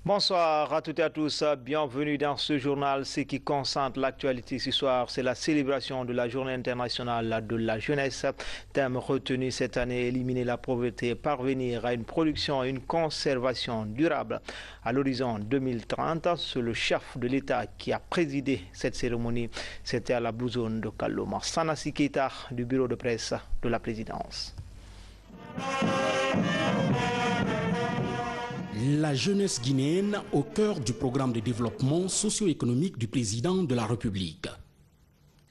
Bonsoir à toutes et à tous, bienvenue dans ce journal. Ce qui concentre l'actualité ce soir, c'est la célébration de la Journée internationale de la jeunesse. Thème retenu cette année, éliminer la pauvreté, parvenir à une production et une conservation durable. À l'horizon 2030, c'est le chef de l'État qui a présidé cette cérémonie. C'était à la Blue Zone de Kaloma. Sanassi Keita du bureau de presse de la présidence. La jeunesse guinéenne au cœur du programme de développement socio-économique du président de la République.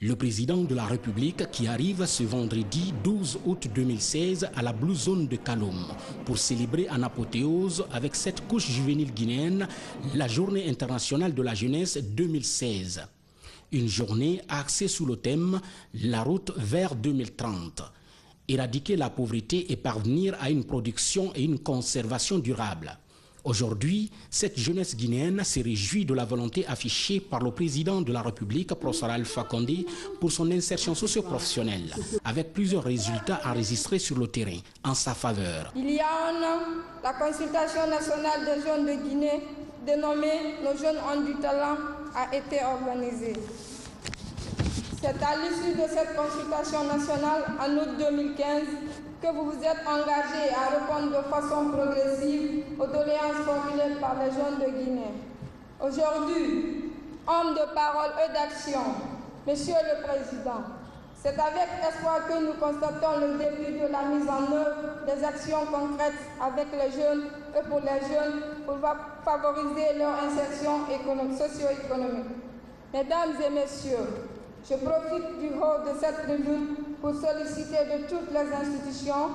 Le président de la République qui arrive ce vendredi 12 août 2016 à la Blue Zone de Kalom pour célébrer en apothéose avec cette couche juvénile guinéenne la Journée internationale de la jeunesse 2016. Une journée axée sous le thème « La route vers 2030 ». Éradiquer la pauvreté et parvenir à une production et une conservation durable. Aujourd'hui, cette jeunesse guinéenne se réjouit de la volonté affichée par le président de la République, Professeur Alpha Condé, pour son insertion socio-professionnelle, avec plusieurs résultats enregistrés sur le terrain en sa faveur. Il y a un an, la consultation nationale des jeunes de Guinée, dénommée « Nos jeunes ont du talent », a été organisée. C'est à l'issue de cette consultation nationale, en août 2015, que vous vous êtes engagé à répondre de façon progressive aux doléances formulées par les jeunes de Guinée. Aujourd'hui, homme de parole et d'action, Monsieur le Président, c'est avec espoir que nous constatons le début de la mise en œuvre des actions concrètes avec les jeunes et pour les jeunes pour favoriser leur insertion socio-économique. Mesdames et Messieurs, je profite du haut de cette tribune pour solliciter de toutes les institutions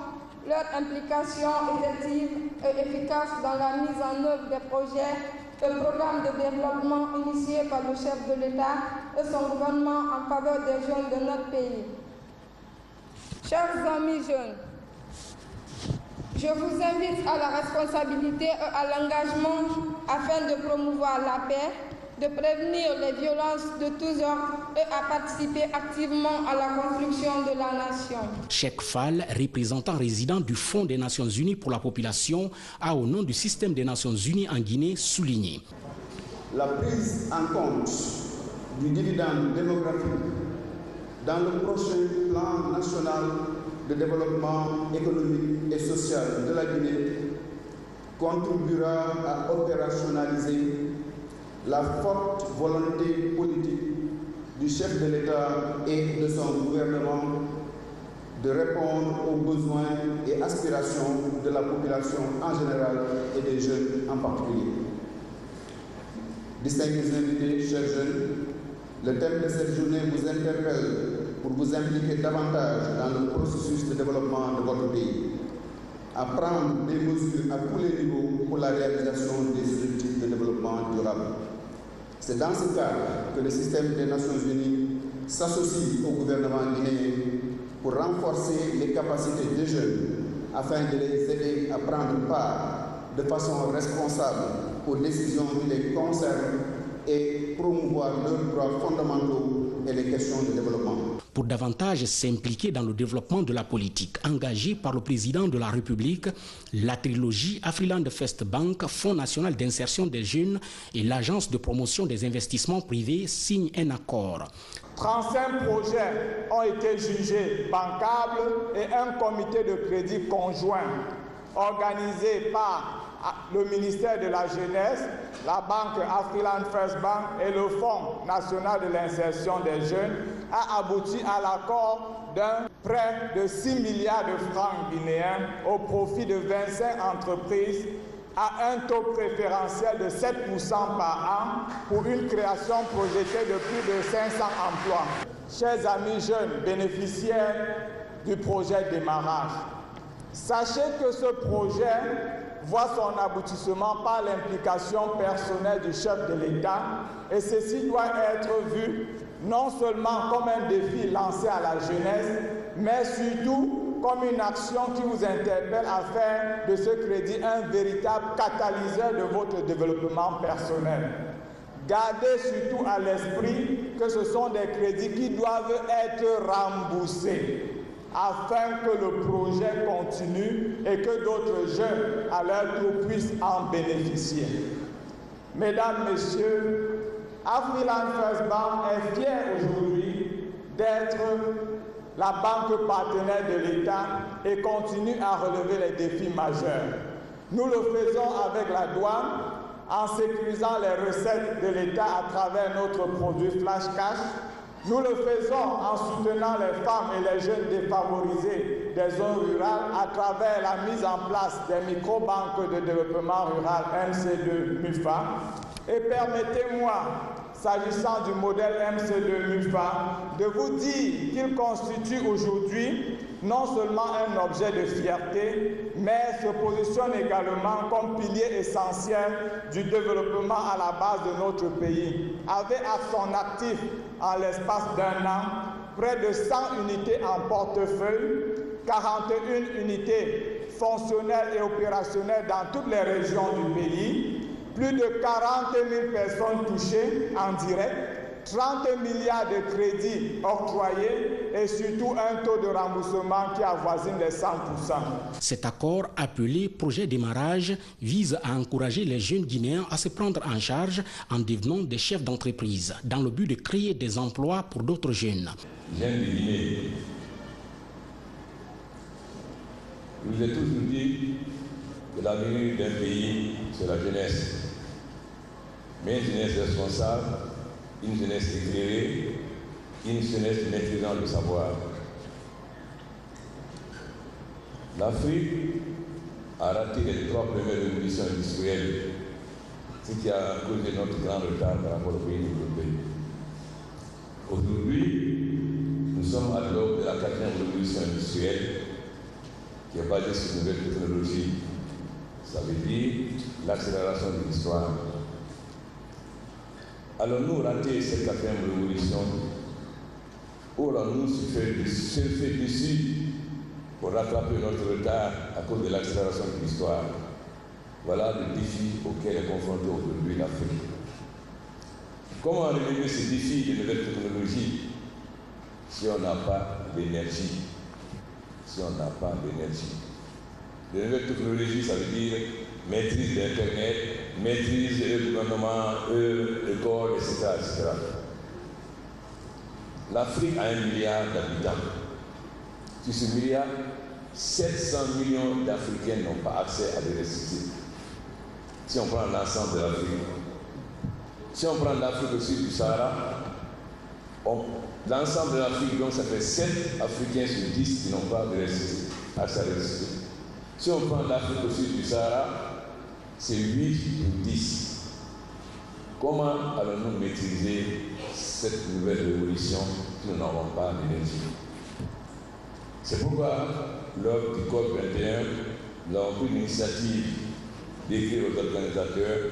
leur implication effective et efficace dans la mise en œuvre des projets et programmes de développement initiés par le chef de l'État et son gouvernement en faveur des jeunes de notre pays. Chers amis jeunes, je vous invite à la responsabilité et à l'engagement afin de promouvoir la paix, de prévenir les violences de tous ordres et à participer activement à la construction de la nation. Cheikh Fall, représentant résident du Fonds des Nations Unies pour la population, a au nom du système des Nations Unies en Guinée souligné. La prise en compte du dividende démographique dans le prochain plan national de développement économique et social de la Guinée contribuera à opérationnaliser la forte volonté politique du chef de l'État et de son gouvernement de répondre aux besoins et aspirations de la population en général et des jeunes en particulier. Distingués invités, chers jeunes, le thème de cette journée vous interpelle pour vous impliquer davantage dans le processus de développement de votre pays, à prendre des mesures à tous les niveaux pour la réalisation des objectifs de développement durable. C'est dans ce cadre que le système des Nations Unies s'associe au gouvernement guinéen pour renforcer les capacités des jeunes afin de les aider à prendre part de façon responsable aux décisions qui les concernent et promouvoir leurs droits fondamentaux et les questions de développement. Pour davantage s'impliquer dans le développement de la politique engagée par le président de la République, la trilogie Afriland First Bank, Fonds national d'insertion des jeunes et l'Agence de promotion des investissements privés signent un accord. 35 projets ont été jugés bancables et un comité de crédit conjoint organisé par le ministère de la Jeunesse, la banque Afriland First Bank et le Fonds national de l'insertion des jeunes a abouti à l'accord d'un prêt de 6 milliards de francs guinéens au profit de 25 entreprises à un taux préférentiel de 7% par an pour une création projetée de plus de 500 emplois. Chers amis jeunes bénéficiaires du projet Démarrage, sachez que ce projet voit son aboutissement par l'implication personnelle du chef de l'État et ceci doit être vu non seulement comme un défi lancé à la jeunesse, mais surtout comme une action qui vous interpelle à faire de ce crédit un véritable catalyseur de votre développement personnel. Gardez surtout à l'esprit que ce sont des crédits qui doivent être remboursés afin que le projet continue et que d'autres jeunes à leur tour puissent en bénéficier. Mesdames, Messieurs, Afriland First Bank est fière aujourd'hui d'être la banque partenaire de l'État et continue à relever les défis majeurs. Nous le faisons avec la douane, en sécurisant les recettes de l'État à travers notre produit Flash Cash. Nous le faisons en soutenant les femmes et les jeunes défavorisés des zones rurales à travers la mise en place des micro-banques de développement rural MC2 MUFA. Et permettez-moi, s'agissant du modèle MC2 MUFA, de vous dire qu'il constitue aujourd'hui non seulement un objet de fierté, mais se positionne également comme pilier essentiel du développement à la base de notre pays, avec à son actif, en l'espace d'un an, près de 100 unités en portefeuille, 41 unités fonctionnelles et opérationnelles dans toutes les régions du pays, plus de 40 000 personnes touchées en direct, 30 milliards de crédits octroyés et surtout un taux de remboursement qui avoisine les 100%. Cet accord appelé projet démarrage vise à encourager les jeunes Guinéens à se prendre en charge en devenant des chefs d'entreprise dans le but de créer des emplois pour d'autres jeunes. Jeunes de Guinée, je vous ai toujours dit que l'avenir d'un pays, c'est la jeunesse. Mais une jeunesse responsable, une jeunesse éclairée, une jeunesse maîtrisant le savoir. L'Afrique a raté les 3 premières révolutions industrielles, ce qui a causé notre grand retard par rapport aux pays développés. Aujourd'hui, nous sommes à l'aube de la 4e révolution industrielle qui est basée sur de nouvelles technologies. Ça veut dire l'accélération de l'histoire. Allons-nous rater cette 4e révolution ou allons-nous surfer dessus pour rattraper notre retard à cause de l'accélération de l'histoire? Voilà le défi auquel est confrontée aujourd'hui l'Afrique. Comment relever ce défi de nouvelles technologies si on n'a pas d'énergie? Si on n'a pas d'énergie. Les nouvelles technologies, ça veut dire maîtrise d'Internet, maîtrise du gouvernement, l'école, etc., etc. L'Afrique a 1 milliard d'habitants. Sur ce milliard, 700 millions d'Africains n'ont pas accès à l'électricité. Si on prend l'ensemble de l'Afrique, si on prend l'Afrique au sud du Sahara, l'ensemble de l'Afrique, donc ça fait 7 Africains sur 10 qui n'ont pas accès à l'électricité. Si on prend l'Afrique au sud du Sahara, c'est 8 ou 10. Comment allons-nous maîtriser cette nouvelle révolution si nous n'avons pas d'énergie? C'est pourquoi, lors du COP 21, nous avons pris l'initiative d'écrire aux organisateurs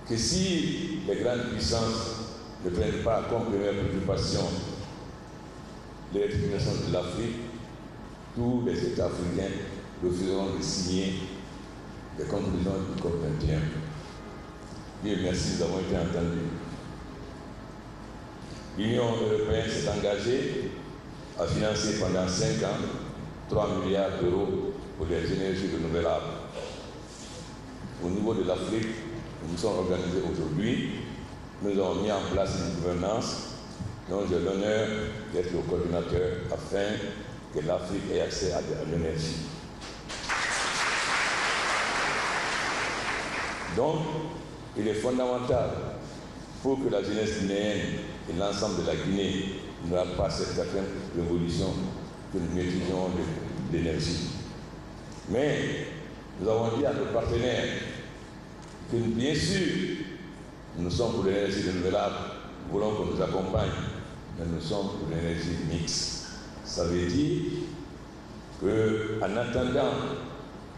que si les grandes puissances ne prennent pas comme première préoccupation l'électrification de l'Afrique, tous les États africains refuseront de signer les conclusions du COP 21. Dieu merci, nous avons été entendus. L'Union européenne s'est engagée à financer pendant 5 ans 3 milliards d'euros pour les énergies renouvelables. Au niveau de l'Afrique, nous nous sommes organisés aujourd'hui. Nous avons mis en place une gouvernance dont j'ai l'honneur d'être le coordinateur afin que l'Afrique ait accès à l'énergie. Donc, il est fondamental pour que la jeunesse guinéenne et l'ensemble de la Guinée ne ratent pas cette 4e révolution que nous maîtrisons de l'énergie. Mais nous avons dit à nos partenaires que bien sûr, nous sommes pour l'énergie renouvelable, nous voulons qu'on nous accompagne, mais nous sommes pour l'énergie mixte. Ça veut dire qu'en attendant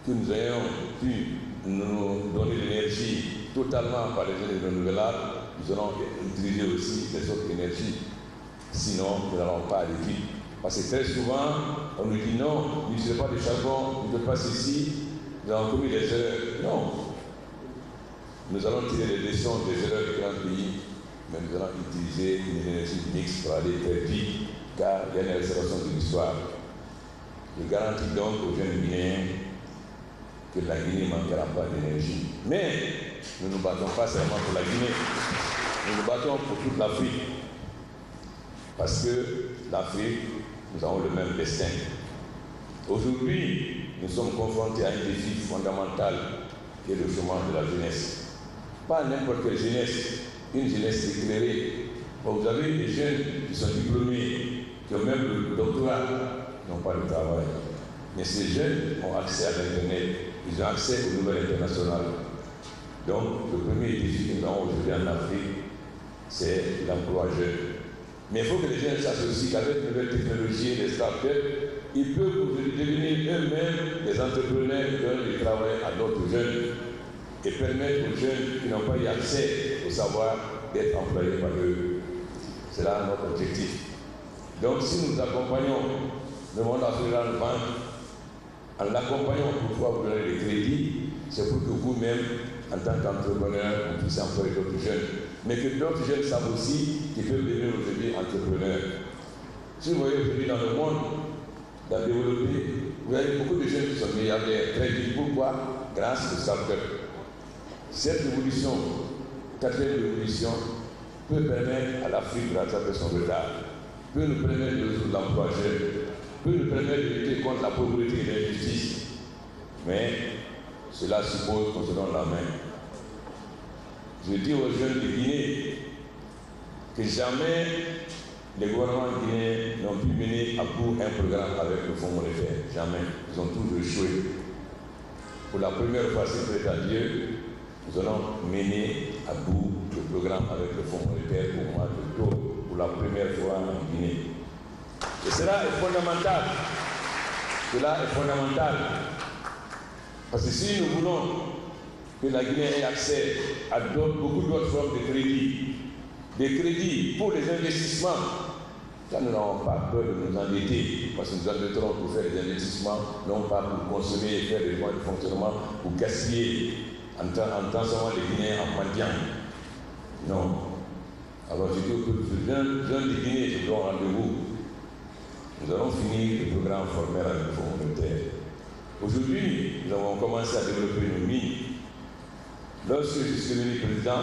que nous ayons pu nous donner l'énergie totalement par les énergies renouvelables, nous allons utiliser aussi les autres énergies. Sinon, nous n'allons pas aller vite. Parce que très souvent, on nous dit non, n'utilisez pas de charbon, ne faites pas ceci, nous avons commis des erreurs. Non. Nous allons tirer les leçons des erreurs du grand pays, mais nous allons utiliser une énergie mixte pour aller très vite, car il y a une accélération de l'histoire. Je garantis donc aux jeunes Guinéens que la Guinée ne manquera pas d'énergie. Mais nous ne nous battons pas seulement pour la Guinée, nous nous battons pour toute l'Afrique. Parce que l'Afrique, nous avons le même destin. Aujourd'hui, nous sommes confrontés à un défi fondamental qui est le chômage de la jeunesse. Pas n'importe quelle jeunesse, une jeunesse éclairée. Bon, vous avez des jeunes qui sont diplômés, qui ont même le doctorat, n'ont pas de travail. Mais ces jeunes ont accès à l'Internet, ils ont accès aux nouvelles internationales. Donc, le premier défi que nous avons aujourd'hui en Afrique, c'est l'emploi jeune. Mais il faut que les jeunes sachent aussi qu'avec les nouvelles technologies et les startups, ils peuvent devenir eux-mêmes des entrepreneurs qui donnent du travail à d'autres jeunes et permettre aux jeunes qui n'ont pas eu accès au savoir d'être employés par eux. C'est là notre objectif. Donc si nous accompagnons le monde africain en l'accompagnant pour pouvoir vous donner des crédits, c'est pour que vous-même, en tant qu'entrepreneur, vous puissiez employer d'autres jeunes. Mais que d'autres jeunes savent aussi qu'ils peuvent devenir aujourd'hui entrepreneurs. Si vous voyez aujourd'hui dans le monde, dans le développé, vous avez beaucoup de jeunes qui sont milliardaires très vite. Pourquoi? Grâce aux startups. Cette révolution, quatrième révolution, peut permettre à l'Afrique de rattraper son retard, peut nous permettre de résoudre l'emploi jeune, peut nous permettre de lutter contre la pauvreté et l'injustice. Mais cela suppose qu'on se donne la main. Je dis aux jeunes de Guinée que jamais les gouvernements guinéens n'ont pu mener à bout un programme avec le Fonds monétaire. Jamais. Ils ont tous échoué. Pour la première fois, c'est prêt à Dieu, nous allons mener à bout le programme avec le Fonds monétaire au mois d'octobre, pour la première fois en Guinée. Et cela est fondamental. Cela est fondamental. Parce que si nous voulons que la Guinée ait accès à beaucoup d'autres formes de crédits, des crédits pour les investissements, là nous n'avons pas peur de nous endetter, parce que nous endetterons pour faire des investissements, non pas pour consommer et faire des moyens de fonctionnement, pour gaspiller en transformant les Guinéens en mendiants. Non. Alors je dis aux jeunes de Guinée, je donne rendez-vous. Nous allons finir le programme formel avec le Fonds monétaire. Aujourd'hui, nous avons commencé à développer nos mines. Lorsque je suis devenu président,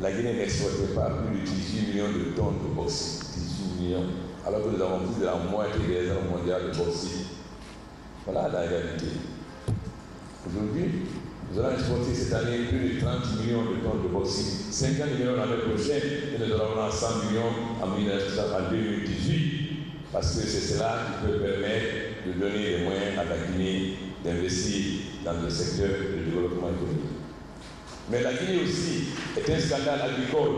la Guinée n'exportait pas plus de 18 millions de tonnes de bauxite. 18 millions. Alors que nous avons plus de la moitié des réserves mondiales de bauxite. Voilà la réalité. Aujourd'hui, nous allons exporter cette année plus de 30 millions de tonnes de bauxite. 50 millions l'année prochaine, et nous allons avoir 100 millions en 2018. Parce que c'est cela qui peut permettre de donner les moyens à la Guinée d'investir dans le secteur du développement économique. Mais la Guinée aussi est un scandale agricole,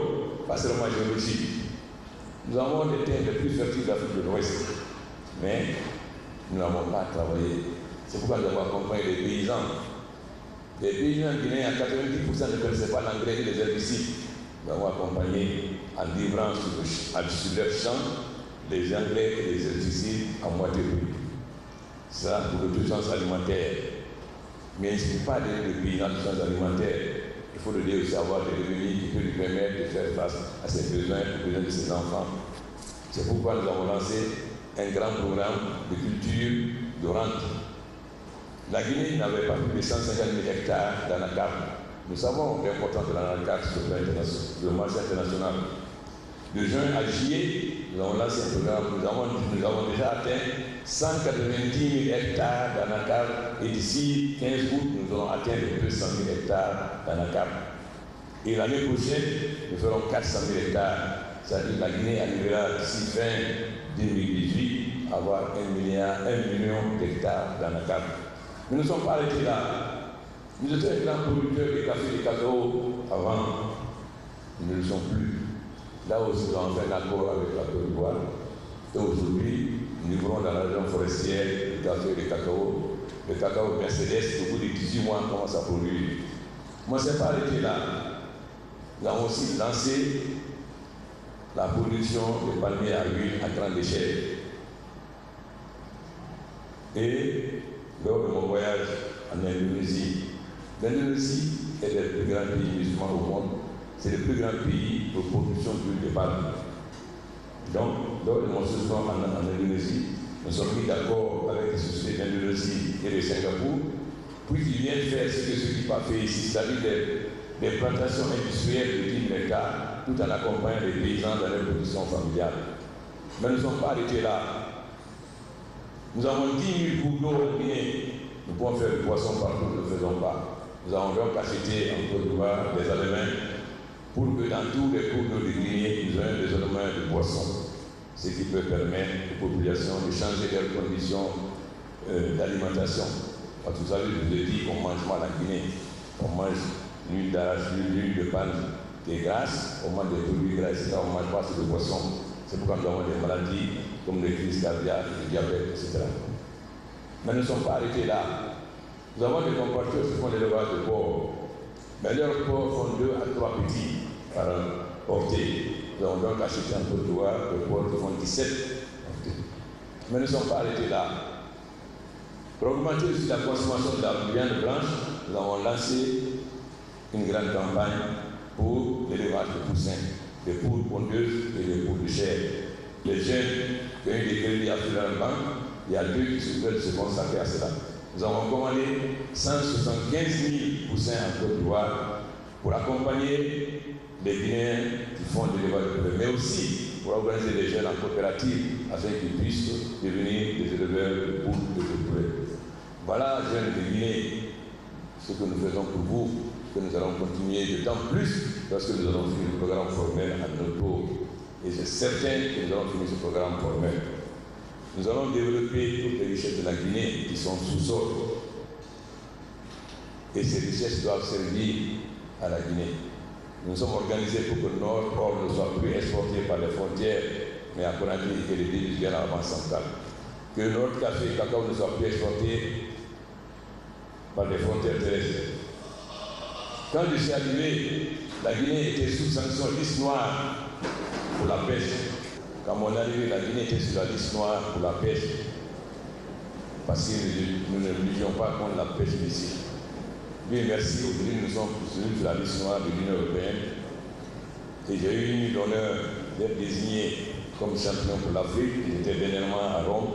pas seulement géologique. Nous avons des terres les plus fertiles d'Afrique de l'Ouest, mais nous n'avons pas travaillé. C'est pourquoi nous avons accompagné les paysans. Les paysans guinéens, à 90% ne connaissaient pas l'engrais et les herbicides. Nous avons accompagné en livrant sur leur champ les engrais et les herbicides à moitié prix. Ça pour l'autosuffisance alimentaire. Mais il ne suffit pas d'aider le pays dans l'autosuffisance alimentaire. Il faut le dire aussi avoir des revenus qui peuvent lui permettre de faire face à ses besoins, aux besoins de ses enfants. C'est pourquoi nous avons lancé un grand programme de culture de rente. La Guinée n'avait pas plus de 150 000 hectares d'anacarde. Nous savons l'importance de l'anacarde sur le marché international. De juin à juillet, nous avons lancé un programme, nous avons déjà atteint 190 000 hectares d'anacarde et d'ici 15 août, nous allons atteindre 200 000 hectares d'anacarde. Et l'année prochaine, nous ferons 400 000 hectares. C'est-à-dire que la Guinée arrivera d'ici fin 2018 à avoir 1 million d'hectares d'anacarde. Mais nous ne sommes pas arrêtés là. Nous étions un grand producteur de café et de cacao avant. Nous ne le sommes plus. Là aussi, nous avons fait un accord avec la Côte d'Ivoire. Et aujourd'hui, nous livrons dans la région forestière le café et le cacao. Le cacao Mercedes, au bout de 18 mois, commence à produire. Moi, je ne suis pas arrêté là. Nous avons aussi lancé la production de palmiers à huile à grande échelle. Et lors de mon voyage en Indonésie, l'Indonésie est le plus grand pays musulman au monde. C'est le plus grand pays de production d'huile de palme. Donc, lors de mon séjour en Indonésie, nous sommes mis d'accord avec les sociétés d'Indonésie et de Singapour pour qu'ils viennent faire ce qu'ils n'ont pas fait ici, c'est-à-dire des plantations industrielles de 10 000 hectares, tout en accompagnant les paysans dans leur production familiale. Mais nous ne sommes pas arrêtés là. Nous avons 10 000 cours d'eau en Guinée. Nous pouvons faire du poisson partout, nous ne le faisons pas. Nous avons donc acheté en Côte d'Ivoire des aliments pour que dans tous les cours d'eau de Guinée, nous ayons des aliments de poisson. Ce qui peut permettre aux populations de changer leurs conditions d'alimentation. Parce que vous savez, je vous ai dit qu'on mange mal en Guinée. On mange l'huile d'arachide, l'huile de palme qui est grasse, on mange des produits gras, etc. On ne mange pas sur le poisson. C'est pourquoi nous avons des maladies comme les crises cardiaques, le diabète, etc. Mais nous ne sommes pas arrêtés là. Nous avons des compatriotes qui font l'élevage de porcs. Mais leurs porcs font 2 à 3 petits par portée. Nous avons donc acheté en Côte d'Ivoire des porcs qui font 17 portées. Mais nous ne sommes pas arrêtés là. Pour augmenter aussi la consommation de la viande blanche, nous avons lancé une grande campagne pour l'élevage de poussins, des poules pondeuses et des poules de chair. Les jeunes qui ont eu des crédits à faire en banque, il y a 2 qui veulent se consacrer à cela. Nous avons commandé 175 000 poussins en Côte d'Ivoire pour accompagner les Guinéens qui font de l'élevage de poules, mais aussi pour organiser les jeunes en coopérative afin qu'ils puissent devenir des éleveurs de poules et de poulets. Voilà, jeunes de Guinée, ce que nous faisons pour vous, que nous allons continuer d'autant plus lorsque nous allons finir le programme formel à notre tour. Et c'est certain que nous allons finir ce programme formel. Nous allons développer toutes les richesses de la Guinée qui sont sous-sol. Et ces richesses doivent servir à la Guinée. Nous sommes organisés pour que notre or ne soit plus exporté par les frontières, mais à Conakry et les pays du Ghana avant central. Que notre café et cacao ne soit plus exporté par les frontières terrestres. Quand je suis arrivé, la Guinée était sous sanction liste noire pour la pêche. Quand mon arrivée, la Guinée était sur la liste noire pour la pêche. Parce que nous ne luttions pas contre la pêche ici. Dieu merci, aujourd'hui nous sommes sur la liste noire de l'Union européenne. Et j'ai eu l'honneur d'être désigné comme champion pour l'Afrique. J'étais dernièrement à Rome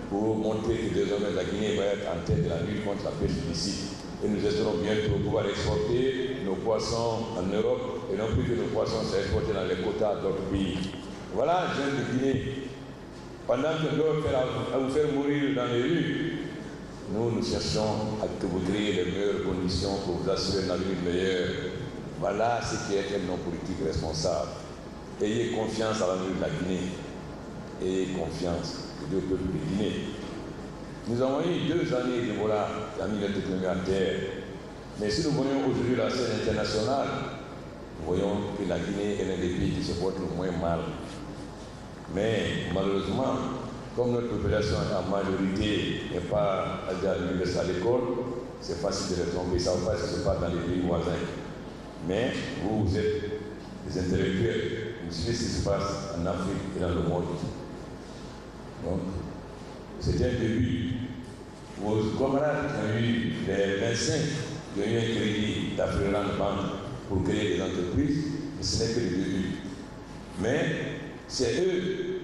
pour montrer que désormais la Guinée va être en tête de la lutte contre la pêche illicite. Et nous espérons bientôt pouvoir exporter nos poissons en Europe et non plus que nos poissons soient exportés dans les quotas d'autres pays. Voilà, jeunes de Guinée. Pendant que d'autres à vous faire mourir dans les rues, nous cherchons à que vous créez les meilleures conditions pour vous assurer un avenir meilleur. Voilà ce qui est un homme politique responsable. Ayez confiance à l'avenir de la Guinée. Ayez confiance au peuple de Guinée. Nous avons eu 2 années de voilà, la milieu à terre. Mais si nous voyons aujourd'hui la scène internationale, nous voyons que la Guinée est l'un des pays qui se porte le moins mal. Mais malheureusement, comme notre population en majorité n'est pas à l'université à l'école, c'est facile de les tromper. Ça ne va pas ce qui se passe dans les pays voisins. Mais vous êtes des intellectuels. Vous savez ce qui se passe en Afrique et dans le monde. Donc, c'était un début. Vos camarades qui ont eu les 25 qui ont eu un crédit d'Afriland Bank pour créer des entreprises, ce n'est que le début. Mais c'est eux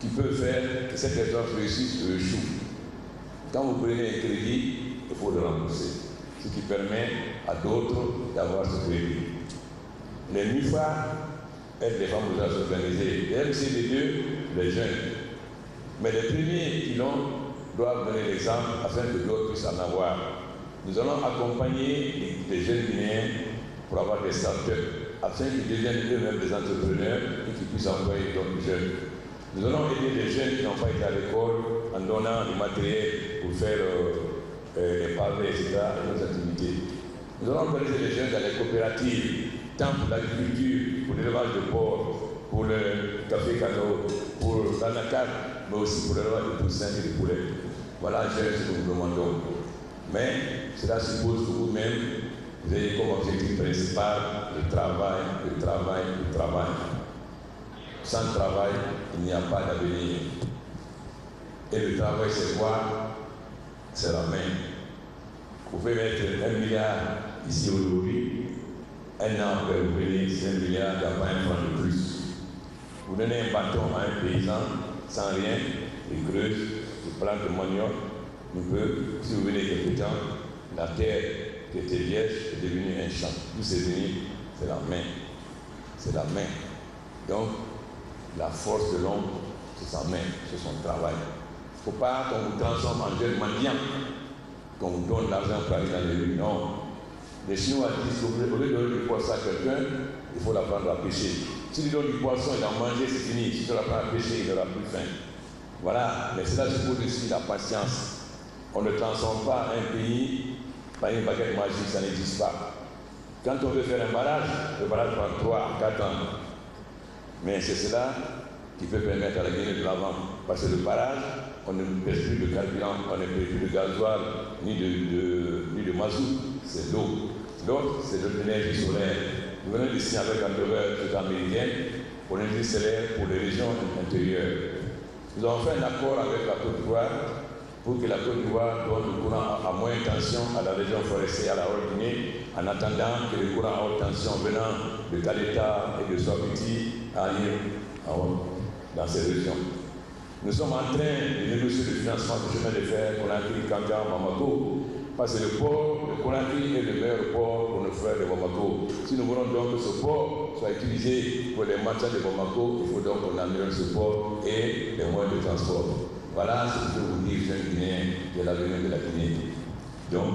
qui peuvent faire que cette expérience réussisse ou échoue. Quand vous prenez un crédit, il faut le rembourser. Ce qui permet à d'autres d'avoir ce crédit. Les MIFA aident les femmes à s'organiser. Les MCD2, les jeunes. Mais les premiers qui l'ont doivent donner l'exemple afin que d'autres puissent en avoir. Nous allons accompagner les jeunes Guinéens pour avoir des startups afin qu'ils deviennent eux-mêmes des entrepreneurs et qu'ils puissent employer d'autres jeunes. Nous allons aider les jeunes qui n'ont pas été à l'école en donnant du matériel pour faire les pavés, etc. et nos activités. Nous allons organiser les jeunes dans les coopératives, tant pour l'agriculture, pour l'élevage de porc, pour le café cacao, pour l'anacarde, mais aussi pour l'élevage de poussins et de poulets. Voilà, ce que nous demandons. Mais cela suppose que vous-même, vous ayez comme objectif principal le travail, le travail, le travail. Sans travail, il n'y a pas d'avenir. Et le travail, c'est quoi? C'est la main. Vous pouvez mettre 1 milliard ici aujourd'hui, un an après vous venez, c'est 1 milliard, il n'y a pas un franc de plus. Vous donnez un bâton à un paysan sans rien, il creuse, il plante le manioc, il peut, si vous venez quelque temps, la terre qui était vierge est devenue un champ. Tout c'est venu, c'est la main. C'est la main. Donc, la force de l'homme, c'est sa main, c'est son travail. Il ne faut pas qu'on vous transforme en jeune mendiant, qu'on vous donne l'argent pour aller dans les rues. Non. Les Chinois disent qu'au lieu de donner du poisson à quelqu'un, il faut l'apprendre à pêcher. Si tu donnes du poisson, il va manger, c'est fini. Si tu l'apprends à pêcher, il n'aura plus faim. Voilà, mais cela suppose aussi la patience. On ne transforme pas un pays par une baguette magique, ça n'existe pas. Quand on veut faire un barrage, le barrage prend 3 à 4 ans. Mais c'est cela qui peut permettre à la Guinée de l'avant. Parce que le barrage, on ne pèse plus de carburant, on ne pèse plus de gasoil, ni de mazout, c'est l'eau. L'autre, c'est de l'énergie solaire. Nous venons de signer avec l'entreprise sud-américaine pour l'énergie solaire pour les régions intérieures. Nous avons fait un accord avec la Côte d'Ivoire pour que la Côte d'Ivoire donne le courant à moyenne tension à la région forestière, à la Haute-Guinée, en attendant que le courant à haute tension venant de Caleta et de Swapiti arrive dans ces régions. Nous sommes en train de négocier le financement du chemin de fer Conakry, Kankan, Bamako, parce que le port de Conakry est le meilleur port pour nos frères de Bamako. Si nous voulons donc que ce port soit utilisé pour les marchands de Bamako, il faut donc qu'on améliore ce port et les moyens de transport. Voilà ce que je peux vous dire, jeunes Guinéens, de l'avenir de la Guinée. Donc,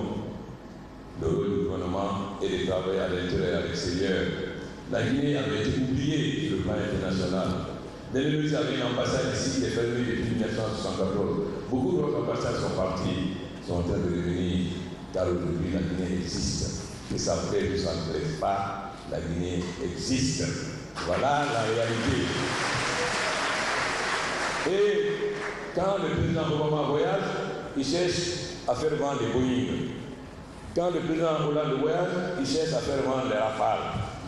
le rôle du gouvernement est de travailler à l'intérieur et à l'extérieur. La Guinée avait été oubliée sur le plan international. L'ennemi avait une ambassade ici qui est fermée depuis 1974. Beaucoup d'autres ambassades sont parties, sont en train de revenir, car aujourd'hui la Guinée existe. Et ça plaît ou ça ne plaît pas, la Guinée existe. Voilà la réalité. Et quand le président Obama voyage, il cherche à faire vendre des Boeing. Quand le président Hollande voyage, il cherche à faire vendre des Rafales.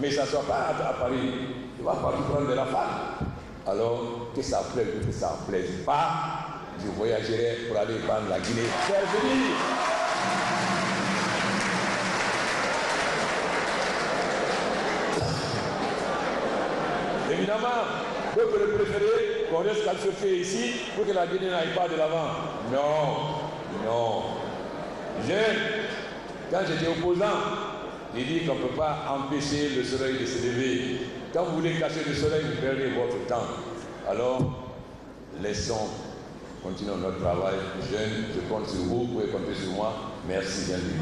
Mais ça ne soit pas à Paris. Il va partout prendre des Rafales. Alors, que ça plaise ou que ça ne plaise pas, je voyagerai pour aller prendre la Guinée. C'est fini. Évidemment, d'autres le préférer qu'on reste calcifié ici pour que la Guinée n'aille pas de l'avant. Non, non. Quand j'étais opposant, j'ai dit qu'on ne peut pas empêcher le soleil de se lever. Quand vous voulez cacher le soleil, vous perdez votre temps. Alors, laissons continuer notre travail. Jeunes, je compte sur vous, vous pouvez compter sur moi. Merci, bienvenue.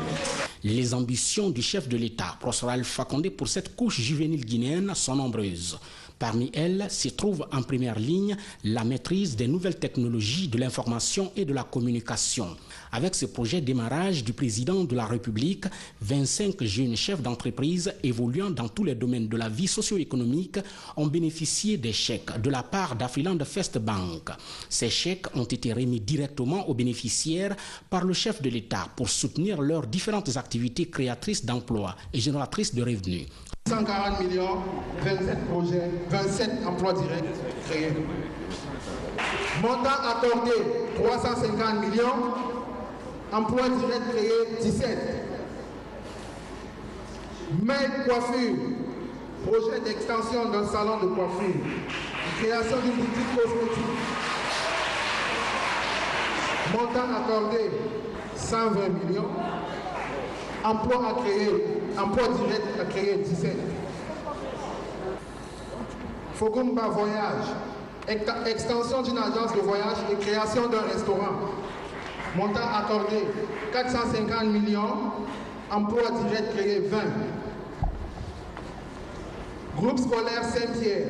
Les ambitions du chef de l'État, Prosper Alpha Condé, pour cette couche juvénile guinéenne sont nombreuses. Parmi elles se trouve en première ligne la maîtrise des nouvelles technologies de l'information et de la communication. Avec ce projet démarrage du président de la République, 25 jeunes chefs d'entreprise évoluant dans tous les domaines de la vie socio-économique ont bénéficié des chèques de la part d'Afriland First Bank. Ces chèques ont été remis directement aux bénéficiaires par le chef de l'État pour soutenir leurs différentes activités créatrices d'emplois et génératrices de revenus. 140 millions, 27 projets, 27 emplois directs créés. Montant accordé 350 millions, emplois directs créés 17. Mail coiffure, projet d'extension d'un salon de coiffure, création d'une boutique cosmétique. Montant accordé 120 millions. Emploi direct à créer 17. Fogumba Voyage, extension d'une agence de voyage et création d'un restaurant. Montant accordé 450 millions, emploi direct créé 20. Groupe scolaire Saint-Pierre,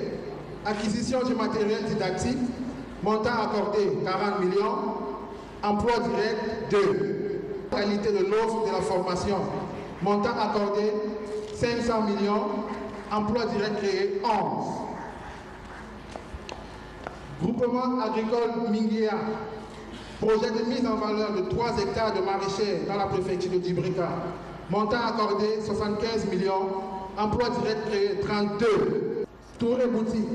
acquisition du matériel didactique, montant accordé 40 millions, emploi direct 2. Qualité de l'offre de la formation, montant accordé 500 millions, emploi direct créé 11. Groupement agricole Minguia, projet de mise en valeur de 3 hectares de maraîchers dans la préfecture de Dibrika, montant accordé 75 millions, emploi direct créé 32. Touré boutique,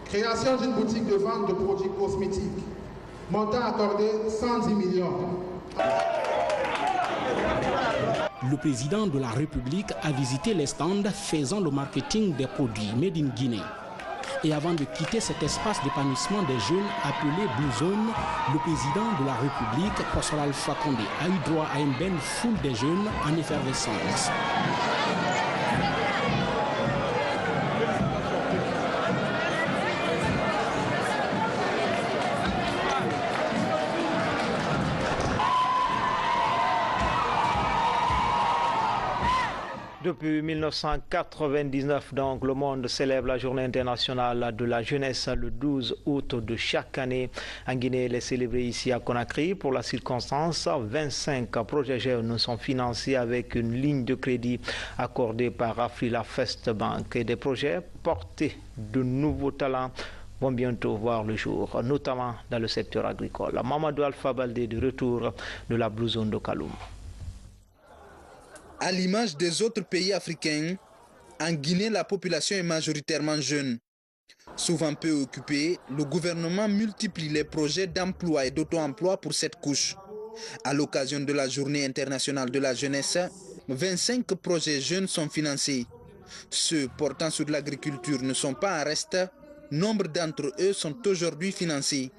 création d'une boutique de vente de produits cosmétiques, montant accordé 110 millions. Le président de la République a visité les stands faisant le marketing des produits Made in Guinée. Et avant de quitter cet espace d'épanouissement des jeunes appelé Blue Zone, le président de la République, Prosper Alpha Condé, a eu droit à une belle foule des jeunes en effervescence. Depuis 1999, donc, le monde célèbre la journée internationale de la jeunesse le 12 août de chaque année. En Guinée, elle est célébrée ici à Conakry. Pour la circonstance, 25 projets jeunes sont financés avec une ligne de crédit accordée par Afrila First Bank. Et des projets portés de nouveaux talents vont bientôt voir le jour, notamment dans le secteur agricole. Mamadou Alpha Baldé de retour de la Blue Zone de Kaloum. À l'image des autres pays africains, en Guinée, la population est majoritairement jeune. Souvent peu occupée, le gouvernement multiplie les projets d'emploi et d'auto-emploi pour cette couche. À l'occasion de la Journée internationale de la jeunesse, 25 projets jeunes sont financés. Ceux portant sur l'agriculture ne sont pas en reste. Nombre d'entre eux sont aujourd'hui financés.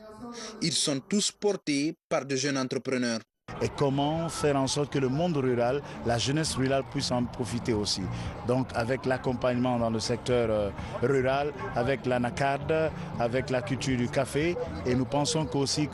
Ils sont tous portés par de jeunes entrepreneurs. Et comment faire en sorte que le monde rural, la jeunesse rurale puisse en profiter aussi. Donc avec l'accompagnement dans le secteur rural, avec l'anacarde, avec la culture du café, et nous pensons qu'aussi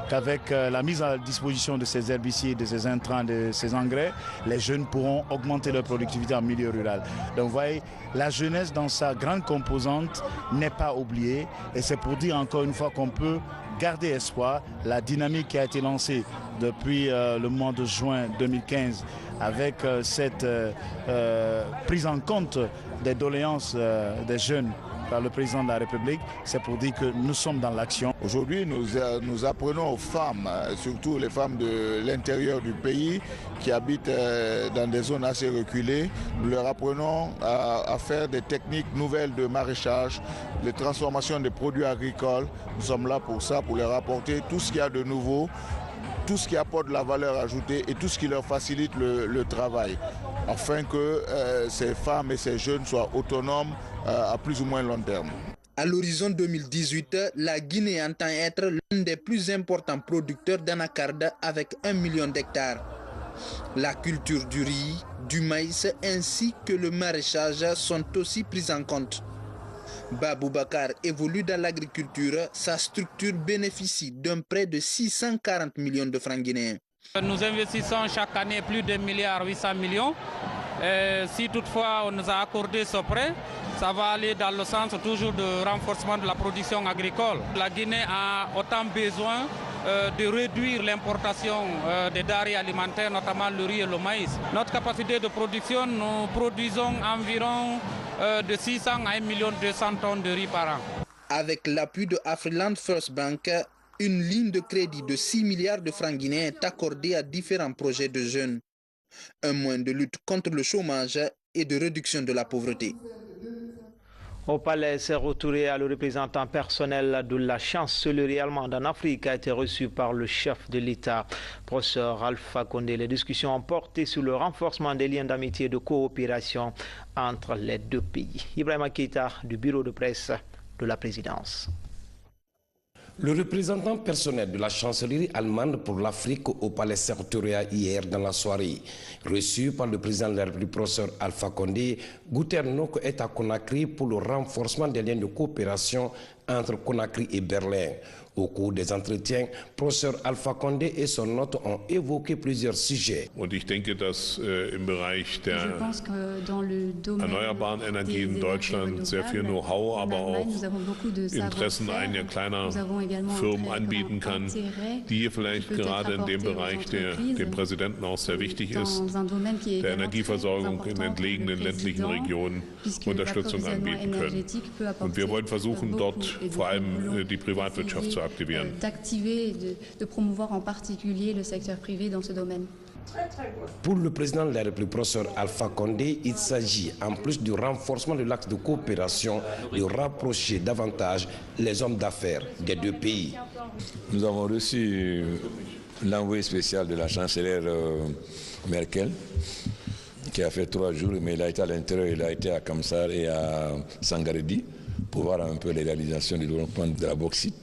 qu'avec la mise à disposition de ces herbicides, de ces intrants, de ces engrais, les jeunes pourront augmenter leur productivité en milieu rural. Donc vous voyez, la jeunesse dans sa grande composante n'est pas oubliée, et c'est pour dire encore une fois qu'on peut garder espoir. La dynamique qui a été lancée depuis le mois de juin 2015 avec cette prise en compte des doléances des jeunes par le président de la République, c'est pour dire que nous sommes dans l'action. Aujourd'hui, nous apprenons aux femmes, surtout les femmes de l'intérieur du pays qui habitent dans des zones assez reculées, nous leur apprenons à faire des techniques nouvelles de maraîchage, de transformation des produits agricoles. Nous sommes là pour ça, pour leur apporter tout ce qu'il y a de nouveau, tout ce qui apporte de la valeur ajoutée et tout ce qui leur facilite le travail, afin que ces femmes et ces jeunes soient autonomes à plus ou moins long terme. À l'horizon 2018, la Guinée entend être l'un des plus importants producteurs d'anacarde avec 1 million d'hectares. La culture du riz, du maïs ainsi que le maraîchage sont aussi pris en compte. Babou Bakar évolue dans l'agriculture, sa structure bénéficie d'un prêt de 640 millions de francs guinéens. Nous investissons chaque année plus de 1,8 milliard. Si toutefois on nous a accordé ce prêt, ça va aller dans le sens toujours de renforcement de la production agricole. La Guinée a autant besoin de réduire l'importation des denrées alimentaires, notamment le riz et le maïs. Notre capacité de production, nous produisons environ de 600 à 1 200 000 tonnes de riz par an. Avec l'appui de Afriland First Bank, une ligne de crédit de 6 milliards de francs guinéens est accordée à différents projets de jeunes. Un moyen de lutte contre le chômage et de réduction de la pauvreté. Au palais, Serhou Touré, le représentant personnel de la chancellerie allemande en Afrique, a été reçu par le chef de l'État, professeur Alpha Condé. Les discussions ont porté sur le renforcement des liens d'amitié et de coopération entre les deux pays. Ibrahima Keïta du bureau de presse de la présidence. Le représentant personnel de la chancellerie allemande pour l'Afrique au palais Serhou Touré hier dans la soirée, reçu par le président de la République, professeur Alpha Condé, Goutternok est à Conakry pour le renforcement des liens de coopération entre Conakry et Berlin. Au cours des entretiens, professeur Alpha Condé et son hôte ont évoqué plusieurs sujets. Und ich denke, dass im Bereich der erneuerbaren Energien Deutschland sehr viel Know-how, aber auch Interessen einiger kleiner Firmen anbieten kann, die hier vielleicht gerade in dem Bereich, der dem Präsidenten auch sehr wichtig ist, der Energieversorgung in entlegenen ländlichen Regionen Unterstützung anbieten können. Und wir wollen versuchen, dort vor allem die Privatwirtschaft zu aktivieren. D'activer, de promouvoir en particulier le secteur privé dans ce domaine. Pour le président de la République, professeur Alpha Condé, il s'agit, en plus du renforcement de l'axe de coopération, de rapprocher davantage les hommes d'affaires des deux pays. Nous avons reçu l'envoyé spécial de la chancelière Merkel, qui a fait 3 jours, mais il a été à l'intérieur, il a été à Kamsar et à Sangaredi pour voir un peu les réalisations du développement de la bauxite.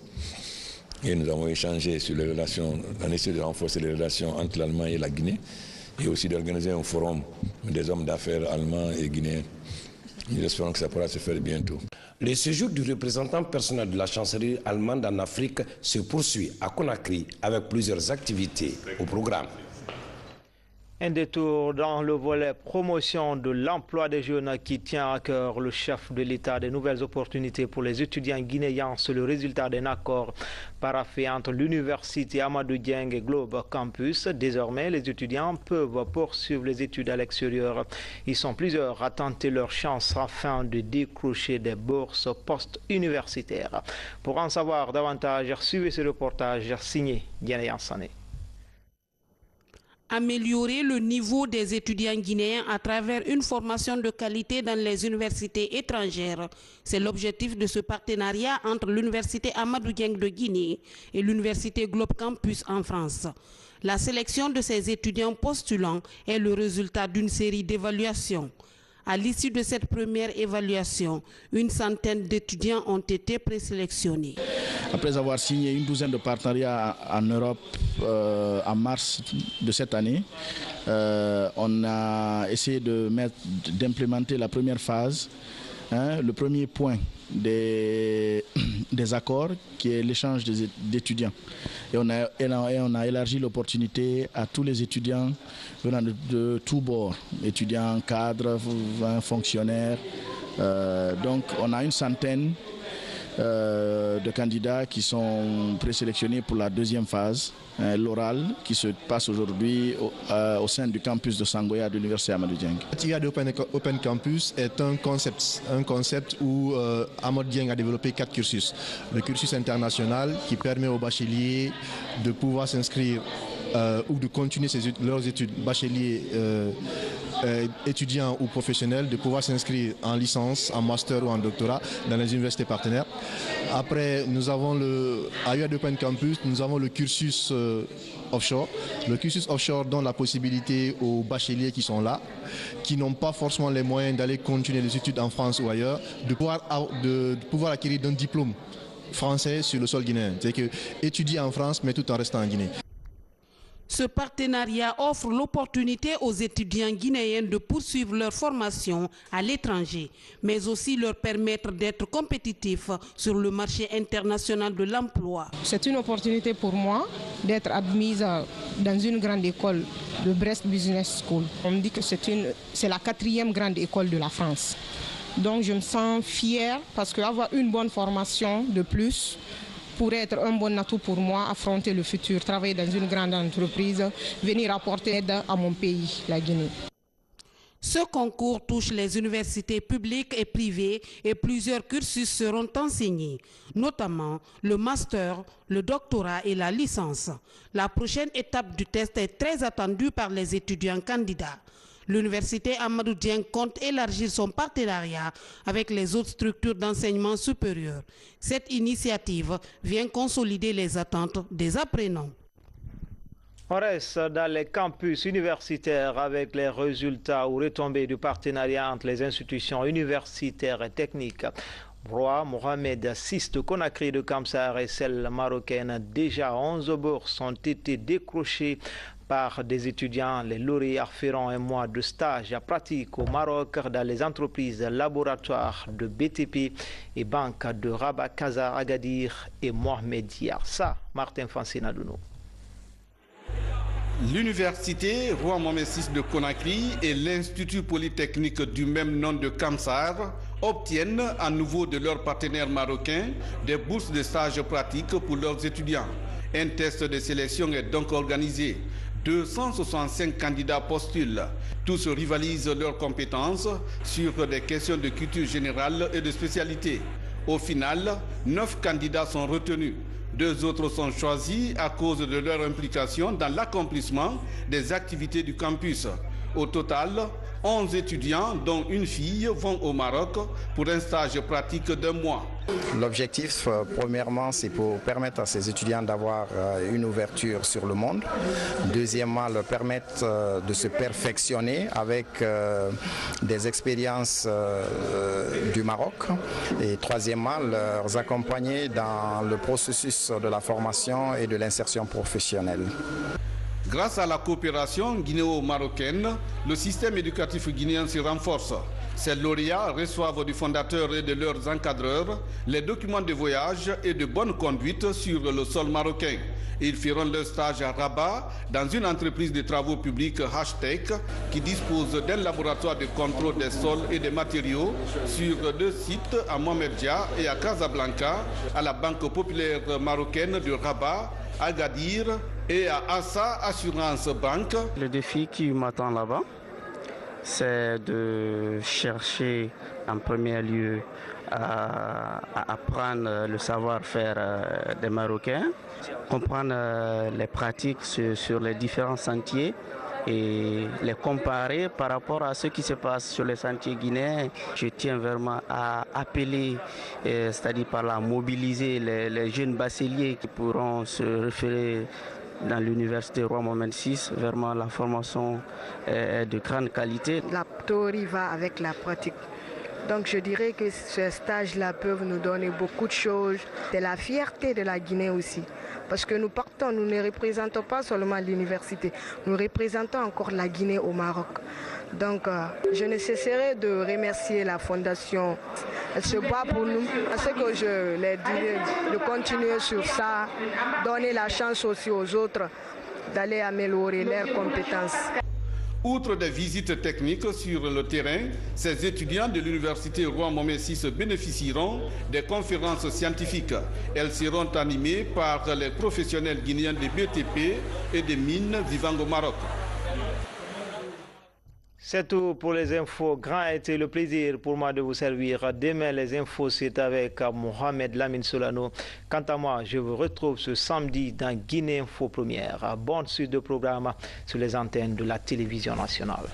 Et nous avons échangé sur les relations, on essaie de renforcer les relations entre l'Allemagne et la Guinée, et aussi d'organiser un forum des hommes d'affaires allemands et guinéens. Nous espérons que ça pourra se faire bientôt. Le séjour du représentant personnel de la chancellerie allemande en Afrique se poursuit à Conakry avec plusieurs activités au programme. Un détour dans le volet promotion de l'emploi des jeunes qui tient à cœur le chef de l'État. Des nouvelles opportunités pour les étudiants guinéens, c'est le résultat d'un accord paraphé entre l'université Amadou Dieng et Globe Campus. Désormais, les étudiants peuvent poursuivre les études à l'extérieur. Ils sont plusieurs à tenter leur chance afin de décrocher des bourses post-universitaires. Pour en savoir davantage, suivez ce reportage signé Diana Yansane. Améliorer le niveau des étudiants guinéens à travers une formation de qualité dans les universités étrangères. C'est l'objectif de ce partenariat entre l'université Amadou Dieng de Guinée et l'université Globe Campus en France. La sélection de ces étudiants postulants est le résultat d'une série d'évaluations. À l'issue de cette première évaluation, une centaine d'étudiants ont été présélectionnés. Après avoir signé une douzaine de partenariats en Europe en mars de cette année, on a essayé d'implémenter la première phase, le premier point des accords qui est l'échange d'étudiants. Et on a élargi l'opportunité à tous les étudiants venant de tous bords, étudiants, cadres, fonctionnaires. Donc on a une centaine de candidats qui sont présélectionnés pour la deuxième phase, l'oral, qui se passe aujourd'hui au sein du campus de Sangoya de l'université Amadou Dieng. L'IA Open Campus est un concept où Amadou Dieng a développé 4 cursus. Le cursus international qui permet aux bacheliers de pouvoir s'inscrire ou de continuer leurs études, bacheliers, étudiants ou professionnels, de pouvoir s'inscrire en licence, en master ou en doctorat dans les universités partenaires. Après, nous avons à l'IA Open Campus, nous avons le cursus offshore. Le cursus offshore donne la possibilité aux bacheliers qui sont là, qui n'ont pas forcément les moyens d'aller continuer les études en France ou ailleurs, de pouvoir acquérir un diplôme français sur le sol guinéen. C'est-à-dire étudier en France mais tout en restant en Guinée. Ce partenariat offre l'opportunité aux étudiants guinéens de poursuivre leur formation à l'étranger, mais aussi leur permettre d'être compétitifs sur le marché international de l'emploi. C'est une opportunité pour moi d'être admise dans une grande école, le Brest Business School. On me dit que c'est la 4e grande école de la France. Donc je me sens fière parce qu'avoir une bonne formation de plus pourrait être un bon atout pour moi, affronter le futur, travailler dans une grande entreprise, venir apporter aide à mon pays, la Guinée. Ce concours touche les universités publiques et privées et plusieurs cursus seront enseignés, notamment le master, le doctorat et la licence. La prochaine étape du test est très attendue par les étudiants candidats. L'université Amadou Dieng compte élargir son partenariat avec les autres structures d'enseignement supérieur. Cette initiative vient consolider les attentes des apprenants. On reste dans les campus universitaires avec les résultats ou retombées du partenariat entre les institutions universitaires et techniques. Roi Mohamed VI de Conakry de Kamsar et celle marocaine, déjà 11 bourses ont été décrochées par des étudiants. Les lauréats feront un mois de stage à pratique au Maroc dans les entreprises laboratoires de BTP et banques de Rabat, Casa, Agadir et Mohamed Yarsa. Martin Fancinadouno. L'université Roi Mohamed VI de Conakry et l'Institut Polytechnique du même nom de Kamsar obtiennent à nouveau de leurs partenaires marocains des bourses de stage pratique pour leurs étudiants. Un test de sélection est donc organisé. 265 candidats postulent. Tous rivalisent leurs compétences sur des questions de culture générale et de spécialité. Au final, 9 candidats sont retenus. 2 autres sont choisis à cause de leur implication dans l'accomplissement des activités du campus. Au total, 11 étudiants, dont une fille, vont au Maroc pour un stage pratique d'1 mois. L'objectif, premièrement, c'est pour permettre à ces étudiants d'avoir une ouverture sur le monde. Deuxièmement, leur permettre de se perfectionner avec des expériences du Maroc. Et troisièmement, leur accompagner dans le processus de la formation et de l'insertion professionnelle. Grâce à la coopération guinéo-marocaine, le système éducatif guinéen se renforce. Ces lauréats reçoivent du fondateur et de leurs encadreurs les documents de voyage et de bonne conduite sur le sol marocain. Ils feront leur stage à Rabat dans une entreprise de travaux publics Hashtec qui dispose d'un laboratoire de contrôle des sols et des matériaux sur 2 sites à Mohamedia et à Casablanca, à la Banque populaire marocaine de Rabat, à Agadir et à Assa Assurance Banque. Le défi qui m'attend là-bas, c'est de chercher en premier lieu à apprendre le savoir-faire des Marocains, comprendre les pratiques sur les différents sentiers et les comparer par rapport à ce qui se passe sur les sentiers guinéens. Je tiens vraiment à appeler, c'est-à-dire par là mobiliser les jeunes bacheliers qui pourront se référer dans l'université Roi Mohamed VI. Vraiment, la formation est de grande qualité. La théorie va avec la pratique. Donc je dirais que ces stages-là peuvent nous donner beaucoup de choses. C'est la fierté de la Guinée aussi. Parce que nous partons, nous ne représentons pas seulement l'université, nous représentons encore la Guinée au Maroc. Donc je ne cesserai de remercier la Fondation. Elle se bat pour nous. Ce que je leur dirais, de continuer sur ça, donner la chance aussi aux autres d'aller améliorer leurs compétences. Outre des visites techniques sur le terrain, ces étudiants de l'université Roi Mohamed VI bénéficieront des conférences scientifiques. Elles seront animées par les professionnels guinéens des BTP et des mines vivant au Maroc. C'est tout pour les infos. Grand a été le plaisir pour moi de vous servir. Demain, les infos, c'est avec Mohamed Lamine Solano. Quant à moi, je vous retrouve ce samedi dans Guinée Info Première. Bonne suite de programme sur les antennes de la télévision nationale.